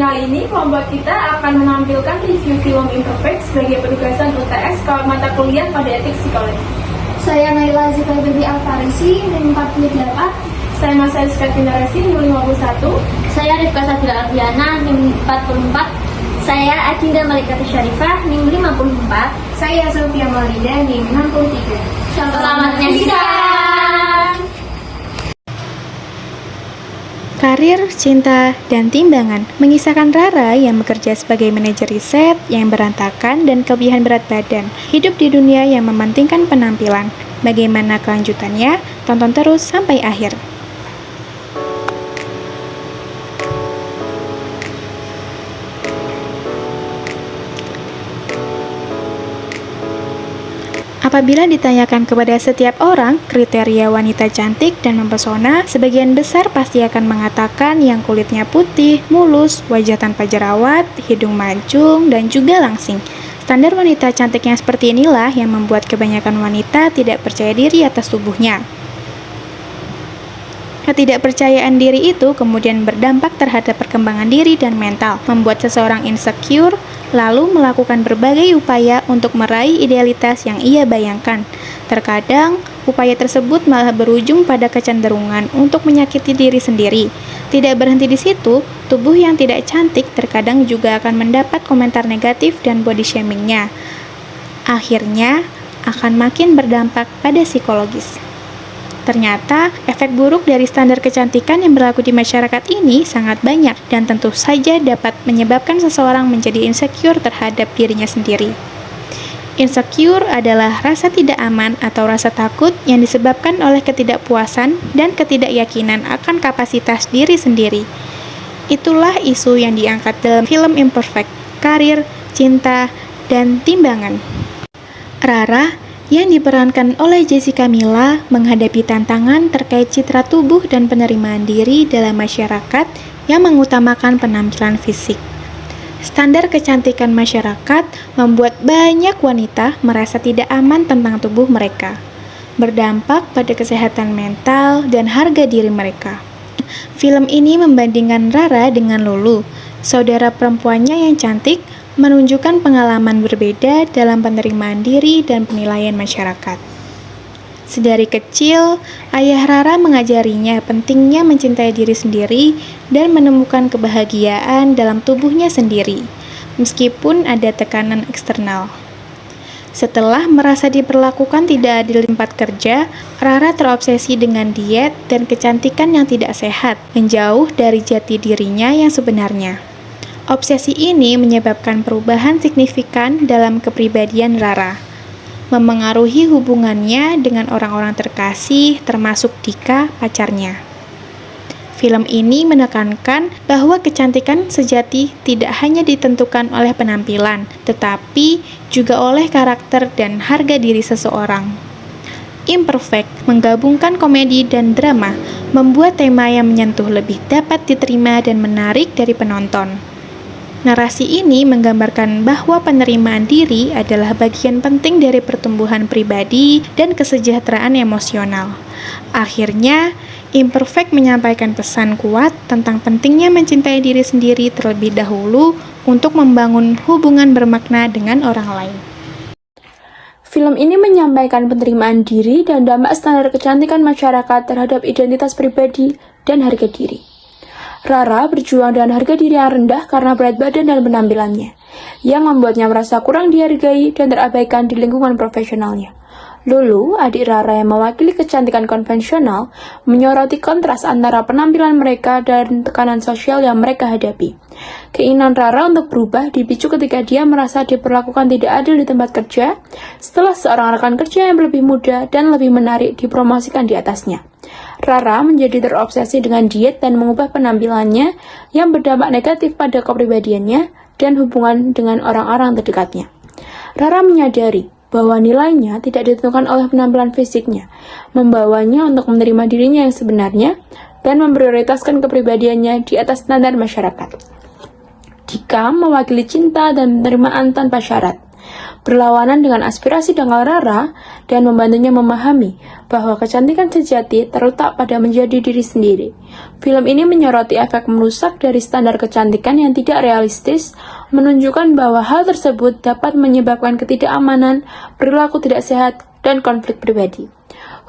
Kali ini kelompok kita akan menampilkan review film Imperfect sebagai penugasan UTS mata kuliah pada etik psikologi. Saya Naila Zita Baby Alfarisi, NIM 48. Saya Mas Rizka Kinaresi, NIM 51. Saya Rifka Sadra Ardiana, NIM 44. Saya Adinda Malika Syarifah, NIM 54. Saya Sofia Maulida, NIM 63. Selamat menyaksikan. Karir, Cinta, dan Timbangan mengisahkan Rara yang bekerja sebagai manajer riset yang berantakan dan kelebihan berat badan, hidup di dunia yang mementingkan penampilan. Bagaimana kelanjutannya? Tonton terus sampai akhir. Apabila ditanyakan kepada setiap orang kriteria wanita cantik dan mempesona, sebagian besar pasti akan mengatakan yang kulitnya putih, mulus, wajah tanpa jerawat, hidung mancung, dan juga langsing. Standar wanita cantik yang seperti inilah yang membuat kebanyakan wanita tidak percaya diri atas tubuhnya. Ketidakpercayaan diri itu kemudian berdampak terhadap perkembangan diri dan mental, membuat seseorang insecure, lalu melakukan berbagai upaya untuk meraih idealitas yang ia bayangkan. Terkadang, upaya tersebut malah berujung pada kecenderungan untuk menyakiti diri sendiri. Tidak berhenti di situ, tubuh yang tidak cantik terkadang juga akan mendapat komentar negatif dan body shaming-nya. Akhirnya, akan makin berdampak pada psikologis. Ternyata, efek buruk dari standar kecantikan yang berlaku di masyarakat ini sangat banyak dan tentu saja dapat menyebabkan seseorang menjadi insecure terhadap dirinya sendiri. Insecure adalah rasa tidak aman atau rasa takut yang disebabkan oleh ketidakpuasan dan ketidakyakinan akan kapasitas diri sendiri. Itulah isu yang diangkat dalam film Imperfect, Karir, Cinta, dan Timbangan. Rara yang diperankan oleh Jessica Mila menghadapi tantangan terkait citra tubuh dan penerimaan diri dalam masyarakat yang mengutamakan penampilan fisik. Standar kecantikan masyarakat membuat banyak wanita merasa tidak aman tentang tubuh mereka, berdampak pada kesehatan mental dan harga diri mereka. Film ini membandingkan Rara dengan Lulu, saudara perempuannya yang cantik, menunjukkan pengalaman berbeda dalam penerimaan diri dan penilaian masyarakat. Sedari kecil, ayah Rara mengajarinya pentingnya mencintai diri sendiri dan menemukan kebahagiaan dalam tubuhnya sendiri, meskipun ada tekanan eksternal. Setelah merasa diperlakukan tidak adil di tempat kerja, Rara terobsesi dengan diet dan kecantikan yang tidak sehat, menjauh dari jati dirinya yang sebenarnya. Obsesi ini menyebabkan perubahan signifikan dalam kepribadian Rara, memengaruhi hubungannya dengan orang-orang terkasih, termasuk Dika, pacarnya. Film ini menekankan bahwa kecantikan sejati tidak hanya ditentukan oleh penampilan, tetapi juga oleh karakter dan harga diri seseorang. Imperfect menggabungkan komedi dan drama, membuat tema yang menyentuh lebih dapat diterima dan menarik dari penonton. Narasi ini menggambarkan bahwa penerimaan diri adalah bagian penting dari pertumbuhan pribadi dan kesejahteraan emosional. Akhirnya, Imperfect menyampaikan pesan kuat tentang pentingnya mencintai diri sendiri terlebih dahulu untuk membangun hubungan bermakna dengan orang lain. Film ini menyampaikan penerimaan diri dan dampak standar kecantikan masyarakat terhadap identitas pribadi dan harga diri. Rara berjuang dengan harga diri yang rendah karena berat badan dan penampilannya, yang membuatnya merasa kurang dihargai dan terabaikan di lingkungan profesionalnya. Lulu, adik Rara yang mewakili kecantikan konvensional, menyoroti kontras antara penampilan mereka dan tekanan sosial yang mereka hadapi. Keinginan Rara untuk berubah dipicu ketika dia merasa diperlakukan tidak adil di tempat kerja, setelah seorang rekan kerja yang lebih muda dan lebih menarik dipromosikan di atasnya. Rara menjadi terobsesi dengan diet dan mengubah penampilannya yang berdampak negatif pada kepribadiannya dan hubungan dengan orang-orang terdekatnya. Rara menyadari bahwa nilainya tidak ditentukan oleh penampilan fisiknya, membawanya untuk menerima dirinya yang sebenarnya dan memprioritaskan kepribadiannya di atas standar masyarakat. Dika mewakili cinta dan penerimaan tanpa syarat. berlawanan dengan aspirasi dangkal Rara dan membantunya memahami bahwa kecantikan sejati terletak pada menjadi diri sendiri. Film ini menyoroti efek merusak dari standar kecantikan yang tidak realistis, menunjukkan bahwa hal tersebut dapat menyebabkan ketidakamanan, perilaku tidak sehat, dan konflik pribadi.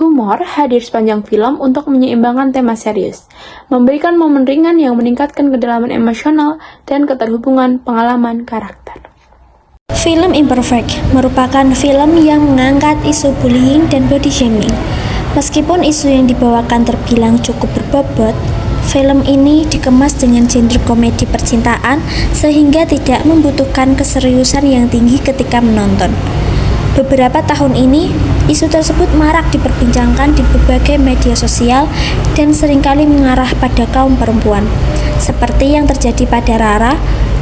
Humor hadir sepanjang film untuk menyeimbangkan tema serius, memberikan momen ringan yang meningkatkan kedalaman emosional dan keterhubungan pengalaman karakter. Film Imperfect merupakan film yang mengangkat isu bullying dan body shaming. Meskipun isu yang dibawakan terbilang cukup berbobot, film ini dikemas dengan genre komedi percintaan sehingga tidak membutuhkan keseriusan yang tinggi ketika menonton. Beberapa tahun ini, isu tersebut marak diperbincangkan di berbagai media sosial dan seringkali mengarah pada kaum perempuan, seperti yang terjadi pada Rara,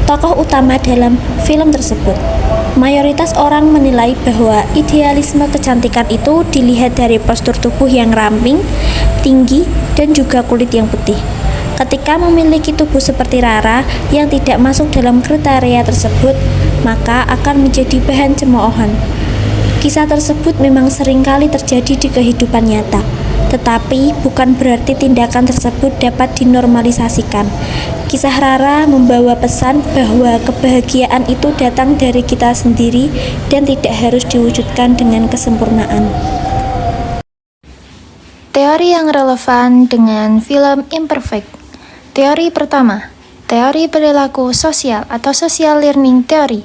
tokoh utama dalam film tersebut. Mayoritas orang menilai bahwa idealisme kecantikan itu dilihat dari postur tubuh yang ramping, tinggi, dan juga kulit yang putih. Ketika memiliki tubuh seperti Rara yang tidak masuk dalam kriteria tersebut, maka akan menjadi bahan cemoohan. Kisah tersebut memang seringkali terjadi di kehidupan nyata, tetapi bukan berarti tindakan tersebut dapat dinormalisasikan. Kisah Rara membawa pesan bahwa kebahagiaan itu datang dari kita sendiri dan tidak harus diwujudkan dengan kesempurnaan. Teori yang relevan dengan film Imperfect. Teori pertama, teori perilaku sosial atau social learning theory.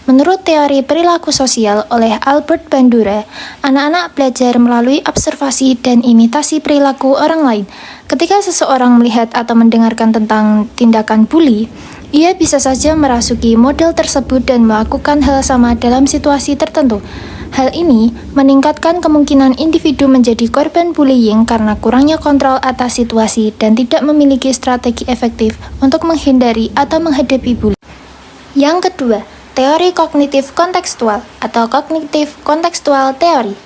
Menurut teori perilaku sosial oleh Albert Bandura, anak-anak belajar melalui observasi dan imitasi perilaku orang lain. Ketika seseorang melihat atau mendengarkan tentang tindakan bully, ia bisa saja merasuki model tersebut dan melakukan hal sama dalam situasi tertentu. Hal ini meningkatkan kemungkinan individu menjadi korban bullying karena kurangnya kontrol atas situasi dan tidak memiliki strategi efektif untuk menghindari atau menghadapi bully. Yang kedua, teori kognitif kontekstual atau kognitif kontekstual teori.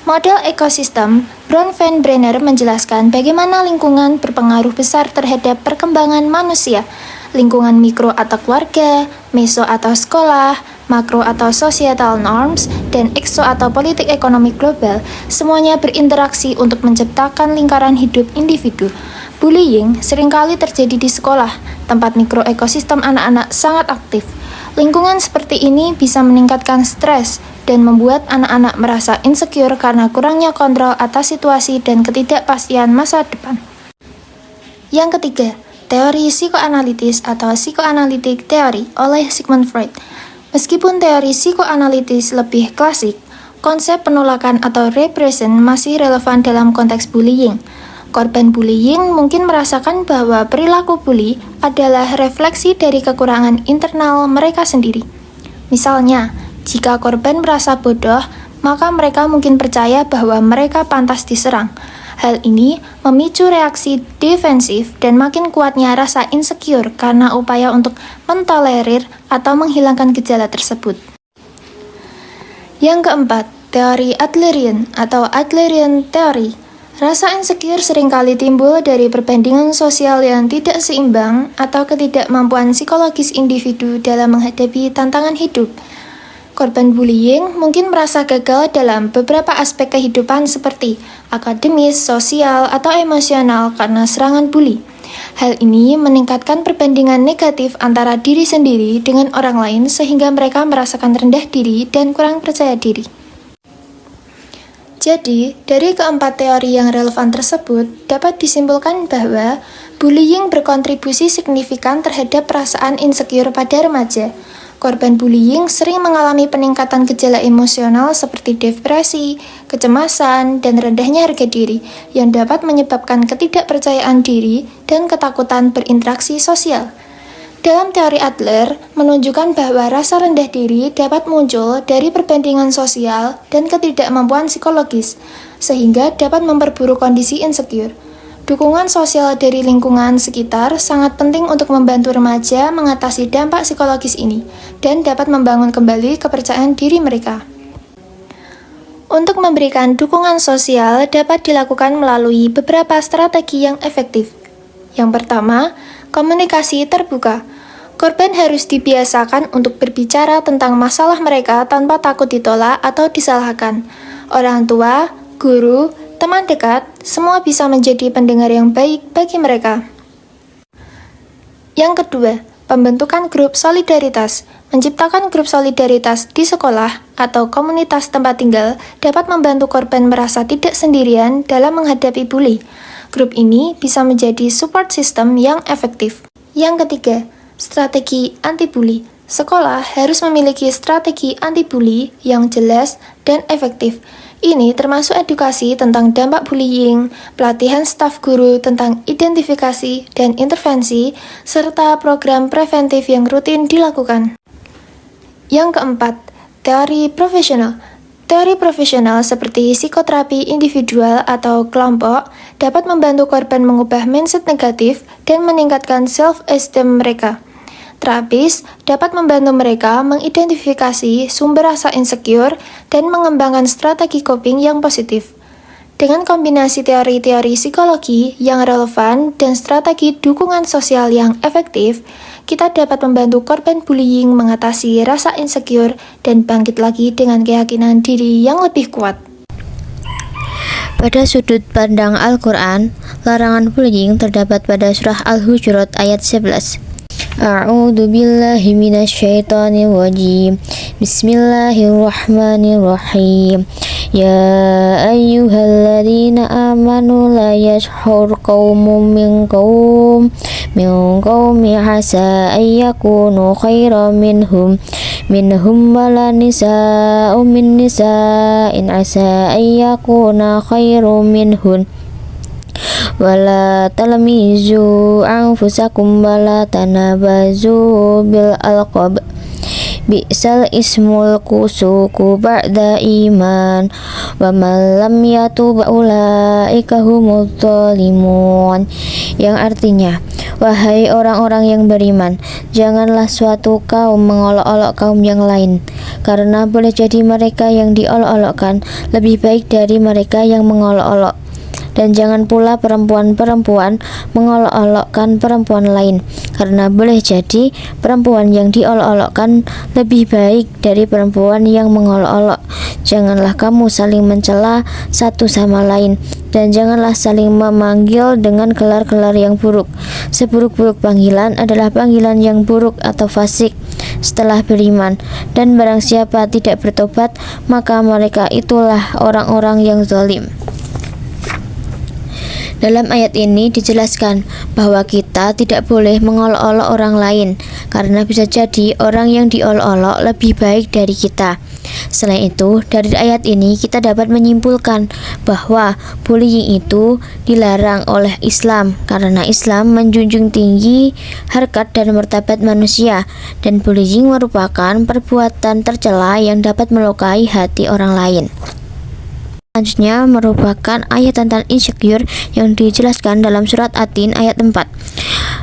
Model ekosistem, Brown Van Brenner menjelaskan bagaimana lingkungan berpengaruh besar terhadap perkembangan manusia. Lingkungan mikro atau keluarga, meso atau sekolah, makro atau societal norms, dan ekso atau politik ekonomi global, semuanya berinteraksi untuk menciptakan lingkaran hidup individu. Bullying seringkali terjadi di sekolah, tempat mikro ekosistem anak-anak sangat aktif. Lingkungan seperti ini bisa meningkatkan stres dan membuat anak-anak merasa insecure karena kurangnya kontrol atas situasi dan ketidakpastian masa depan. Yang ketiga, teori psikoanalitis atau psychoanalytic theory oleh Sigmund Freud. Meskipun teori psikoanalitis lebih klasik, konsep penolakan atau repression masih relevan dalam konteks bullying. Korban bullying mungkin merasakan bahwa perilaku bully adalah refleksi dari kekurangan internal mereka sendiri. Misalnya, jika korban merasa bodoh, maka mereka mungkin percaya bahwa mereka pantas diserang. Hal ini memicu reaksi defensif dan makin kuatnya rasa insecure karena upaya untuk mentolerir atau menghilangkan gejala tersebut. Yang keempat, teori Adlerian atau Adlerian Theory. Rasa insecure seringkali timbul dari perbandingan sosial yang tidak seimbang atau ketidakmampuan psikologis individu dalam menghadapi tantangan hidup. Korban bullying mungkin merasa gagal dalam beberapa aspek kehidupan seperti akademis, sosial, atau emosional karena serangan bully. Hal ini meningkatkan perbandingan negatif antara diri sendiri dengan orang lain sehingga mereka merasakan rendah diri dan kurang percaya diri. Jadi, dari keempat teori yang relevan tersebut, dapat disimpulkan bahwa bullying berkontribusi signifikan terhadap perasaan insecure pada remaja. Korban bullying sering mengalami peningkatan gejala emosional seperti depresi, kecemasan, dan rendahnya harga diri yang dapat menyebabkan ketidakpercayaan diri dan ketakutan berinteraksi sosial. Dalam teori Adler, menunjukkan bahwa rasa rendah diri dapat muncul dari perbandingan sosial dan ketidakmampuan psikologis, sehingga dapat memperburuk kondisi insecure. Dukungan sosial dari lingkungan sekitar sangat penting untuk membantu remaja mengatasi dampak psikologis ini dan dapat membangun kembali kepercayaan diri mereka. Untuk memberikan dukungan sosial dapat dilakukan melalui beberapa strategi yang efektif. Yang pertama, komunikasi terbuka. Korban harus dibiasakan untuk berbicara tentang masalah mereka tanpa takut ditolak atau disalahkan. Orang tua, guru, teman dekat, semua bisa menjadi pendengar yang baik bagi mereka. Yang kedua, pembentukan grup solidaritas. Menciptakan grup solidaritas di sekolah atau komunitas tempat tinggal dapat membantu korban merasa tidak sendirian dalam menghadapi bully. Grup ini bisa menjadi support system yang efektif. Yang ketiga, strategi anti-bully. Sekolah harus memiliki strategi anti-bully yang jelas dan efektif. Ini termasuk edukasi tentang dampak bullying, pelatihan staf guru tentang identifikasi dan intervensi, serta program preventif yang rutin dilakukan. Yang keempat, teori profesional. Teori profesional seperti psikoterapi individual atau kelompok dapat membantu korban mengubah mindset negatif dan meningkatkan self-esteem mereka. Terapis dapat membantu mereka mengidentifikasi sumber rasa insecure dan mengembangkan strategi coping yang positif. Dengan kombinasi teori-teori psikologi yang relevan dan strategi dukungan sosial yang efektif, kita dapat membantu korban bullying mengatasi rasa insecure dan bangkit lagi dengan keyakinan diri yang lebih kuat. Pada sudut pandang Al-Quran, larangan bullying terdapat pada surah Al-Hujurat ayat 11. A'udzu billahi minasyaitonir rajim. Bismillahirrahmanirrahim. Ya ayyuhalladzina amanu la yashhur qaumun min qaumi asa ayyakunu khairan minhum wala nisa'un min nisa'in asa ayyakuna khairan minhun wala talmizu anfusakum wala tanabazu bil alqab bi'sal ismul kusuku ba'da iman wa man lam yatub ulaika humul zalimun, yang artinya, wahai orang-orang yang beriman, janganlah suatu kaum mengolok-olok kaum yang lain, karena boleh jadi mereka yang diolok-olokkan lebih baik dari mereka yang mengolok-olok. Dan jangan pula perempuan-perempuan mengolok-olokkan perempuan lain, karena boleh jadi perempuan yang diolok-olokkan lebih baik dari perempuan yang mengolok-olok. Janganlah kamu saling mencela satu sama lain, dan janganlah saling memanggil dengan gelar-gelar yang buruk. Seburuk-buruk panggilan adalah panggilan yang buruk atau fasik setelah beriman, dan barang siapa tidak bertobat, maka mereka itulah orang-orang yang zalim. Dalam ayat ini dijelaskan bahwa kita tidak boleh mengolok-olok orang lain, karena bisa jadi orang yang diolok-olok lebih baik dari kita. Selain itu, dari ayat ini kita dapat menyimpulkan bahwa bullying itu dilarang oleh Islam, karena Islam menjunjung tinggi harkat dan martabat manusia, dan bullying merupakan perbuatan tercela yang dapat melukai hati orang lain. Selanjutnya merupakan ayat tentang insecure yang dijelaskan dalam surat At-Tin ayat 4.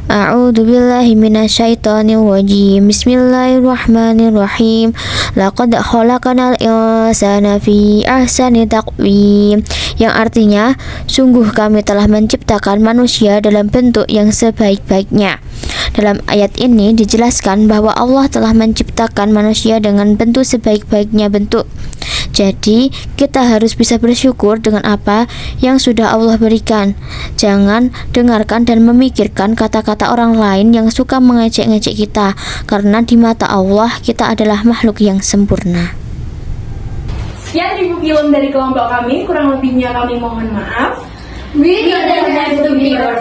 A'udzu billahi minasyaitonir rajim. Bismillahirrahmanirrahim. Laqad khalaqnal insana fi ahsani taqwim, yang artinya, sungguh kami telah menciptakan manusia dalam bentuk yang sebaik-baiknya. Dalam ayat ini dijelaskan bahwa Allah telah menciptakan manusia dengan bentuk sebaik-baiknya bentuk. Jadi, kita harus bisa bersyukur dengan apa yang sudah Allah berikan. Jangan dengarkan dan memikirkan kata-kata orang lain yang suka mengejek-ngejek kita, karena di mata Allah kita adalah makhluk yang sempurna. Sekian review film dari kelompok kami, kurang lebihnya kami mohon maaf. We don't have to be perfect.